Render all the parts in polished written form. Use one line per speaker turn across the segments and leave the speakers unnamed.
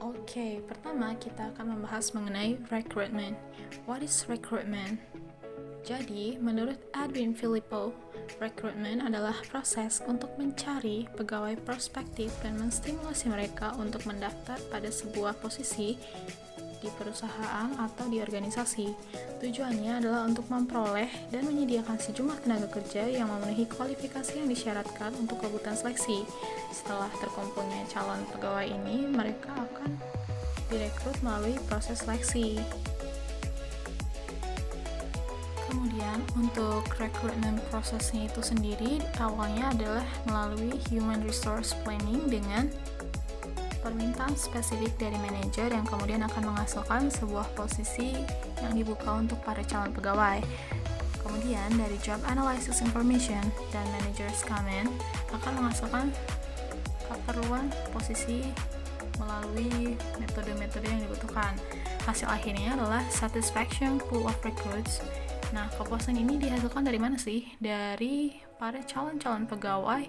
Oke, pertama kita akan membahas mengenai recruitment. What is recruitment? Jadi, menurut Edwin Filippo, recruitment adalah proses untuk mencari pegawai prospektif dan menstimulasi mereka untuk mendaftar pada sebuah posisi di perusahaan atau di organisasi. Tujuannya adalah untuk memperoleh dan menyediakan sejumlah tenaga kerja yang memenuhi kualifikasi yang disyaratkan untuk kebutuhan seleksi. Setelah terkumpulnya calon pegawai ini, mereka akan direkrut melalui proses seleksi. Kemudian untuk recruitment prosesnya itu sendiri awalnya adalah melalui human resource planning dengan permintaan spesifik dari manajer yang kemudian akan menghasilkan sebuah posisi yang dibuka untuk para calon pegawai. Kemudian dari job analysis information dan manager's comment akan menghasilkan keperluan posisi melalui metode-metode yang dibutuhkan. Hasil akhirnya adalah satisfaction pool of recruits. Nah, kepuasan ini dihasilkan dari mana sih? Dari para calon-calon pegawai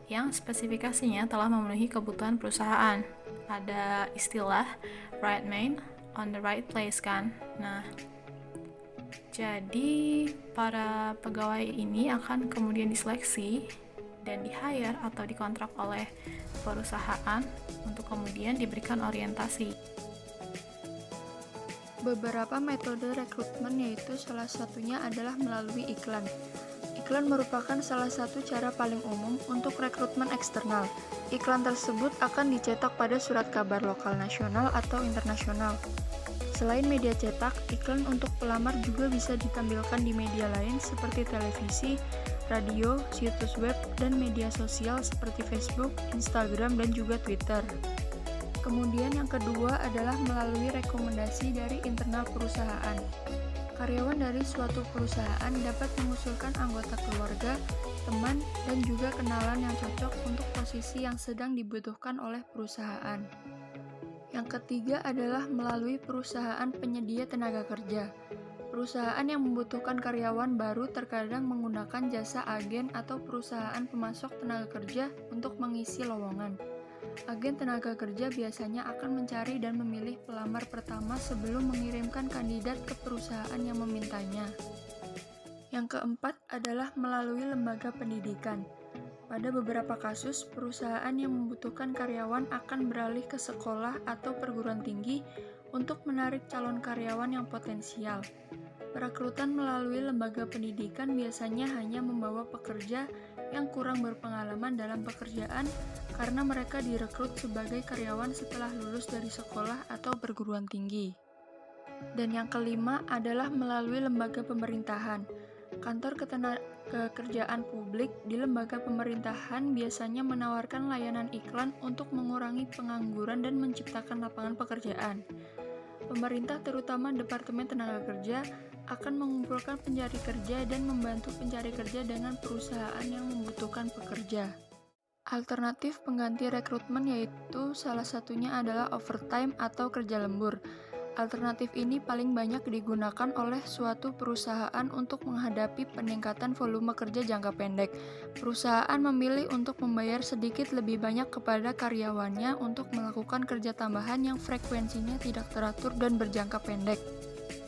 yang spesifikasinya telah memenuhi kebutuhan perusahaan. Ada istilah right man on the right place kan? Nah, jadi para pegawai ini akan kemudian diseleksi dan di-hire atau dikontrak oleh perusahaan untuk kemudian diberikan orientasi.
Beberapa metode rekrutmen yaitu salah satunya adalah melalui iklan. Iklan merupakan salah satu cara paling umum untuk rekrutmen eksternal. Iklan tersebut akan dicetak pada surat kabar lokal nasional atau internasional. Selain media cetak, iklan untuk pelamar juga bisa ditampilkan di media lain seperti televisi, radio, situs web, dan media sosial seperti Facebook, Instagram, dan juga Twitter. Kemudian yang kedua adalah melalui rekomendasi dari internal perusahaan. Karyawan dari suatu perusahaan dapat mengusulkan anggota keluarga, teman, dan juga kenalan yang cocok untuk posisi yang sedang dibutuhkan oleh perusahaan. Yang ketiga adalah melalui perusahaan penyedia tenaga kerja. Perusahaan yang membutuhkan karyawan baru terkadang menggunakan jasa agen atau perusahaan pemasok tenaga kerja untuk mengisi lowongan. Agen tenaga kerja biasanya akan mencari dan memilih pelamar pertama sebelum mengirimkan kandidat ke perusahaan yang memintanya. Yang keempat adalah melalui lembaga pendidikan. Pada beberapa kasus, perusahaan yang membutuhkan karyawan akan beralih ke sekolah atau perguruan tinggi untuk menarik calon karyawan yang potensial. Perekrutan melalui lembaga pendidikan biasanya hanya membawa pekerja yang kurang berpengalaman dalam pekerjaan karena mereka direkrut sebagai karyawan setelah lulus dari sekolah atau perguruan tinggi. Dan yang kelima adalah melalui lembaga pemerintahan. Kantor kekerjaan publik di lembaga pemerintahan biasanya menawarkan layanan iklan untuk mengurangi pengangguran dan menciptakan lapangan pekerjaan. Pemerintah, terutama Departemen Tenaga Kerja, akan mengumpulkan pencari kerja dan membantu pencari kerja dengan perusahaan yang membutuhkan pekerja. Alternatif pengganti rekrutmen yaitu salah satunya adalah overtime atau kerja lembur. Alternatif ini paling banyak digunakan oleh suatu perusahaan untuk menghadapi peningkatan volume kerja jangka pendek. Perusahaan memilih untuk membayar sedikit lebih banyak kepada karyawannya untuk melakukan kerja tambahan yang frekuensinya tidak teratur dan berjangka pendek.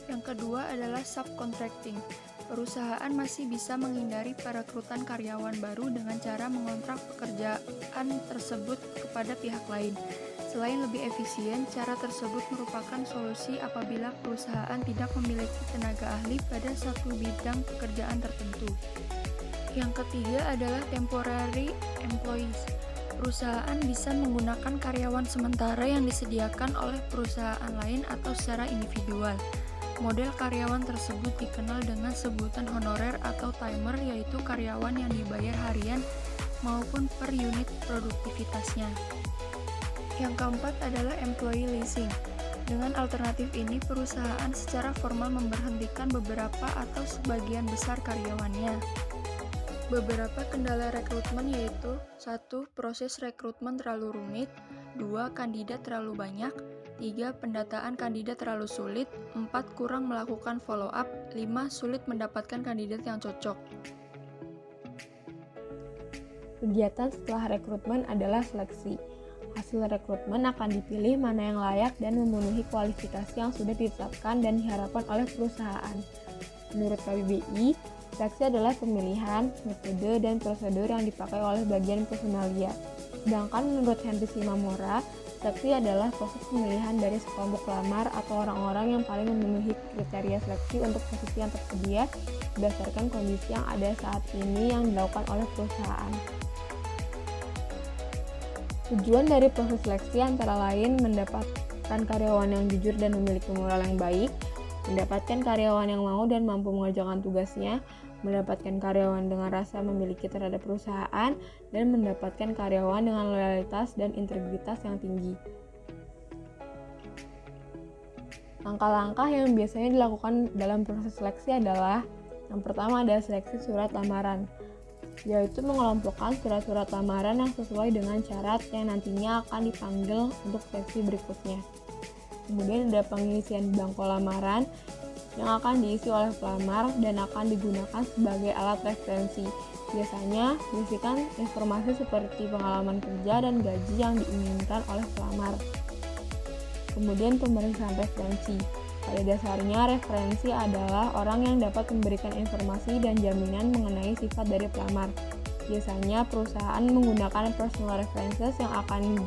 Yang kedua adalah subcontracting. Perusahaan masih bisa menghindari perekrutan karyawan baru dengan cara mengontrak pekerjaan tersebut kepada pihak lain. Selain lebih efisien, cara tersebut merupakan solusi apabila perusahaan tidak memiliki tenaga ahli pada satu bidang pekerjaan tertentu. Yang ketiga adalah temporary employees. Perusahaan bisa menggunakan karyawan sementara yang disediakan oleh perusahaan lain atau secara individual. Model karyawan tersebut dikenal dengan sebutan honorer atau timer, yaitu karyawan yang dibayar harian maupun per unit produktivitasnya. Yang keempat adalah employee leasing. Dengan alternatif ini, perusahaan secara formal memberhentikan beberapa atau sebagian besar karyawannya. Beberapa kendala rekrutmen yaitu 1. Proses rekrutmen terlalu rumit, 2. Kandidat terlalu banyak, 3. Pendataan kandidat terlalu sulit, 4. Kurang melakukan follow up, 5. Sulit mendapatkan kandidat yang cocok.
Kegiatan setelah rekrutmen adalah seleksi. Hasil rekrutmen akan dipilih mana yang layak dan memenuhi kualifikasi yang sudah ditetapkan dan diharapkan oleh perusahaan. Menurut KBBI, seleksi adalah pemilihan, metode, dan prosedur yang dipakai oleh bagian personalia. Sedangkan menurut Henry Simamora, seleksi adalah proses pemilihan dari sekelompok pelamar atau orang-orang yang paling memenuhi kriteria seleksi untuk posisi yang tersedia berdasarkan kondisi yang ada saat ini yang dilakukan oleh perusahaan. Tujuan dari proses seleksi antara lain mendapatkan karyawan yang jujur dan memiliki moral yang baik, mendapatkan karyawan yang mau dan mampu mengerjakan tugasnya, mendapatkan karyawan dengan rasa memiliki terhadap perusahaan, dan mendapatkan karyawan dengan loyalitas dan integritas yang tinggi. Langkah-langkah yang biasanya dilakukan dalam proses seleksi adalah yang pertama adalah seleksi surat lamaran, yaitu mengelompokkan surat-surat lamaran yang sesuai dengan syarat yang nantinya akan dipanggil untuk seleksi berikutnya. Kemudian ada pengisian bangko lamaran yang akan diisi oleh pelamar dan akan digunakan sebagai alat referensi. Biasanya berisikan informasi seperti pengalaman kerja dan gaji yang diinginkan oleh pelamar. Kemudian pemeriksaan referensi. Pada dasarnya, referensi adalah orang yang dapat memberikan informasi dan jaminan mengenai sifat dari pelamar. Biasanya, perusahaan menggunakan personal references yang akan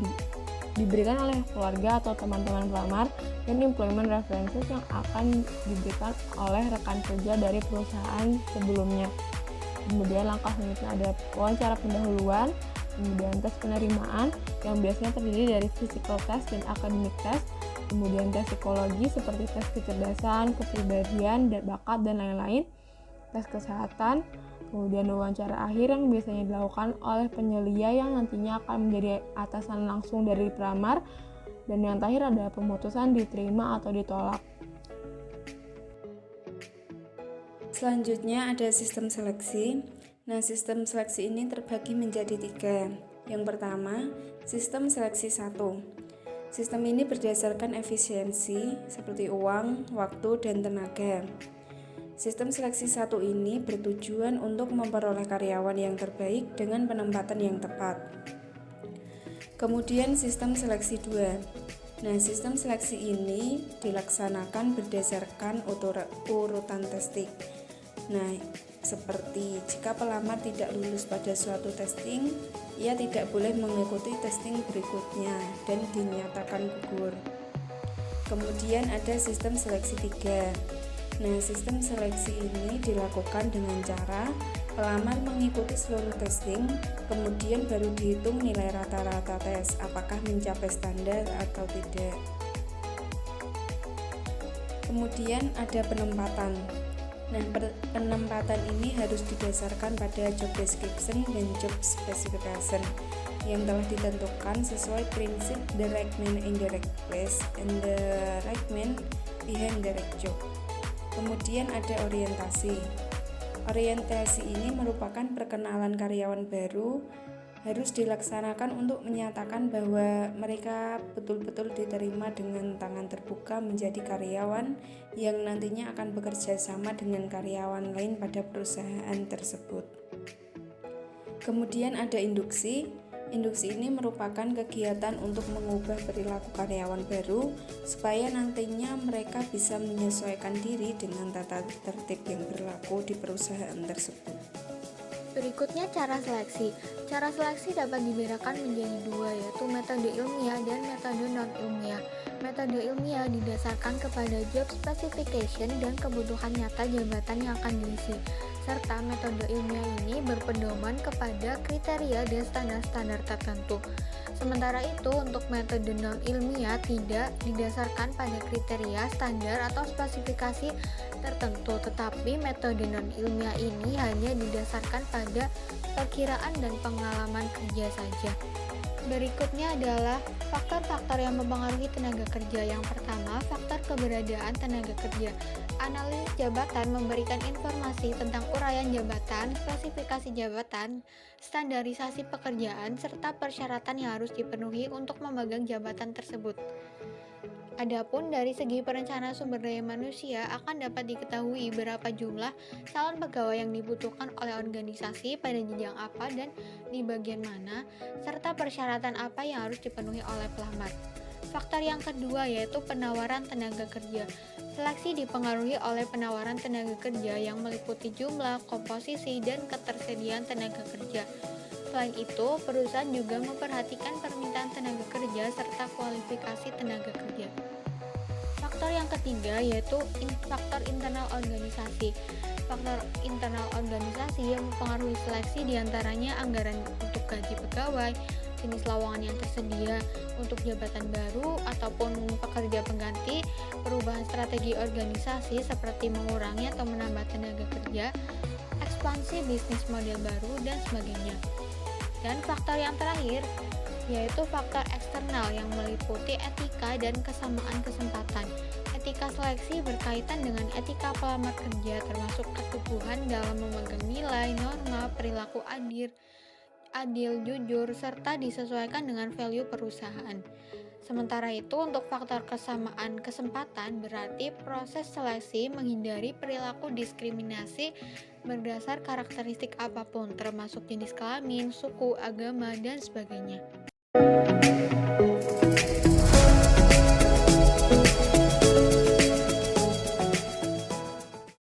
diberikan oleh keluarga atau teman-teman pelamar, dan employment references yang akan diberikan oleh rekan kerja dari perusahaan sebelumnya. Kemudian langkah selanjutnya ada wawancara pendahuluan, kemudian tes penerimaan yang biasanya terdiri dari physical test dan academic test, kemudian tes psikologi seperti tes kecerdasan, kepribadian, dan bakat, dan lain-lain, tes kesehatan, kemudian wawancara akhir yang biasanya dilakukan oleh penyelia yang nantinya akan menjadi atasan langsung dari pelamar, dan yang terakhir ada pemutusan diterima atau ditolak.
Selanjutnya ada sistem seleksi. Nah, sistem seleksi ini terbagi menjadi 3. Yang pertama, sistem seleksi 1. Sistem ini berdasarkan efisiensi seperti uang, waktu, dan tenaga. Sistem seleksi 1 ini bertujuan untuk memperoleh karyawan yang terbaik dengan penempatan yang tepat. Kemudian sistem seleksi 2. Nah, sistem seleksi ini dilaksanakan berdasarkan urutan testing. Nah, seperti jika pelamar tidak lulus pada suatu testing, ia tidak boleh mengikuti testing berikutnya dan dinyatakan gugur. Kemudian ada sistem seleksi 3. Nah, sistem seleksi ini dilakukan dengan cara pelamar mengikuti seluruh testing, kemudian baru dihitung nilai rata-rata tes, apakah mencapai standar atau tidak. Kemudian ada penempatan. Nah, penempatan ini harus didasarkan pada job description dan job specification yang telah ditentukan sesuai prinsip the right man in the right place and the right man behind the right job. Kemudian ada orientasi. Orientasi ini merupakan perkenalan karyawan baru, harus dilaksanakan untuk menyatakan bahwa mereka betul-betul diterima dengan tangan terbuka menjadi karyawan yang nantinya akan bekerja sama dengan karyawan lain pada perusahaan tersebut. Kemudian ada induksi. Induksi ini merupakan kegiatan untuk mengubah perilaku karyawan baru supaya nantinya mereka bisa menyesuaikan diri dengan tata tertib yang berlaku di perusahaan tersebut.
Berikutnya cara seleksi. Cara seleksi dapat dibedakan menjadi 2, yaitu metode ilmiah dan metode non-ilmiah. Metode ilmiah didasarkan kepada job specification dan kebutuhan nyata jabatan yang akan diisi, serta metode ilmiah ini berpedoman kepada kriteria dan standar-standar tertentu. Sementara itu, untuk metode non-ilmiah tidak didasarkan pada kriteria, standar, atau spesifikasi tertentu, tetapi metode non-ilmiah ini hanya didasarkan pada perkiraan dan pengalaman kerja saja. Berikutnya adalah faktor-faktor yang mempengaruhi tenaga kerja. Yang pertama, faktor keberadaan tenaga kerja. Analis jabatan memberikan informasi tentang uraian jabatan, spesifikasi jabatan, standarisasi pekerjaan, serta persyaratan yang harus dipenuhi untuk memegang jabatan tersebut.
Adapun dari segi perencanaan sumber daya manusia akan dapat diketahui berapa jumlah calon pegawai yang dibutuhkan oleh organisasi pada jenjang apa dan di bagian mana, serta persyaratan apa yang harus dipenuhi oleh pelamar. Faktor yang kedua yaitu penawaran tenaga kerja. Seleksi dipengaruhi oleh penawaran tenaga kerja yang meliputi jumlah, komposisi, dan ketersediaan tenaga kerja. Selain itu, perusahaan juga memperhatikan permintaan tenaga kerja serta kualifikasi tenaga kerja. Faktor yang ketiga yaitu faktor internal organisasi. Faktor internal organisasi yang mempengaruhi seleksi diantaranya anggaran untuk gaji pegawai, jenis lowongan yang tersedia untuk jabatan baru ataupun pekerja pengganti, perubahan strategi organisasi seperti mengurangi atau menambah tenaga kerja, ekspansi bisnis model baru, dan sebagainya. Dan faktor yang terakhir yaitu faktor eksternal yang meliputi etika dan kesamaan kesempatan. Etika seleksi berkaitan dengan etika pelamar kerja termasuk keteguhan dalam memegang nilai, norma, perilaku adil, jujur, serta disesuaikan dengan value perusahaan. Sementara itu, untuk faktor kesamaan kesempatan berarti proses seleksi menghindari perilaku diskriminasi berdasar karakteristik apapun, termasuk jenis kelamin, suku, agama, dan sebagainya.